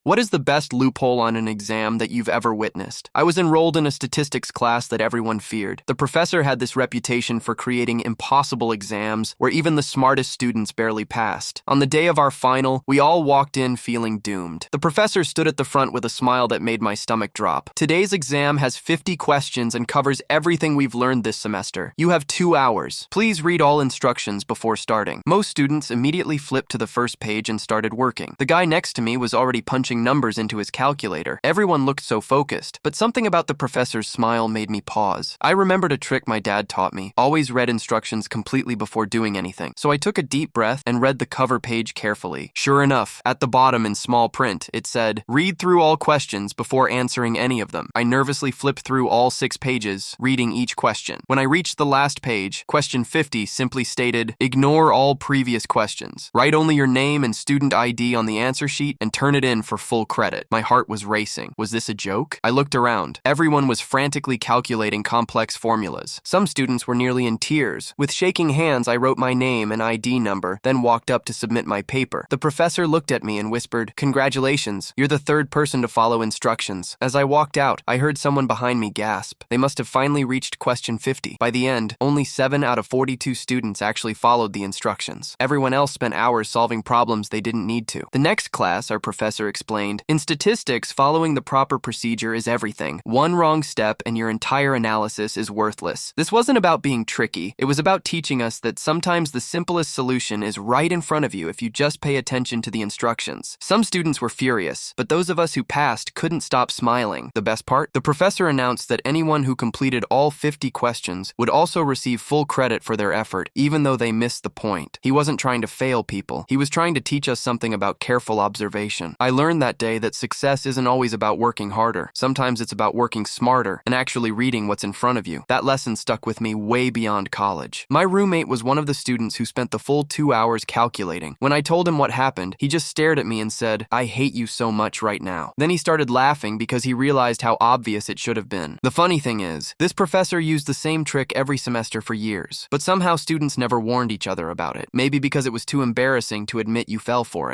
What is the best loophole on an exam that you've ever witnessed? I was enrolled in a statistics class that everyone feared. The professor had this reputation for creating impossible exams where even the smartest students barely passed. On the day of our final, we all walked in feeling doomed. The professor stood at the front with a smile that made my stomach drop. Today's exam has 50 questions and covers everything we've learned this semester. You have 2 hours. Please read all instructions before starting. Most students immediately flipped to the first page and started working. The guy next to me was already punching numbers into his calculator. Everyone looked so focused, but something about the professor's smile made me pause. I remembered a trick my dad taught me: always read instructions completely before doing anything. So I took a deep breath and read the cover page carefully. Sure enough, at the bottom in small print, it said, "Read through all questions before answering any of them." I nervously flipped through all 6 pages, reading each question. When I reached the last page, question 50 simply stated, "Ignore all previous questions. Write only your name and student ID on the answer sheet and turn it in for full credit." My heart was racing. Was this a joke? I looked around. Everyone was frantically calculating complex formulas. Some students were nearly in tears. With shaking hands, I wrote my name and ID number, then walked up to submit my paper. The professor looked at me and whispered, "Congratulations, you're the 3rd person to follow instructions." As I walked out, I heard someone behind me gasp. They must have finally reached question 50. By the end, only 7 out of 42 students actually followed the instructions. Everyone else spent hours solving problems they didn't need to. The next class, our professor explained, "In statistics, following the proper procedure is everything. One wrong step and your entire analysis is worthless." This wasn't about being tricky. It was about teaching us that sometimes the simplest solution is right in front of you if you just pay attention to the instructions. Some students were furious, but those of us who passed couldn't stop smiling. The best part? The professor announced that anyone who completed all 50 questions would also receive full credit for their effort, even though they missed the point. He wasn't trying to fail people. He was trying to teach us something about careful observation. I learned that day that success isn't always about working harder. Sometimes it's about working smarter and actually reading what's in front of you. That lesson stuck with me way beyond college. My roommate was one of the students who spent the full 2 hours calculating. When I told him what happened, he just stared at me and said, "I hate you so much right now." Then he started laughing because he realized how obvious it should have been. The funny thing is, this professor used the same trick every semester for years, but somehow students never warned each other about it. Maybe because it was too embarrassing to admit you fell for it.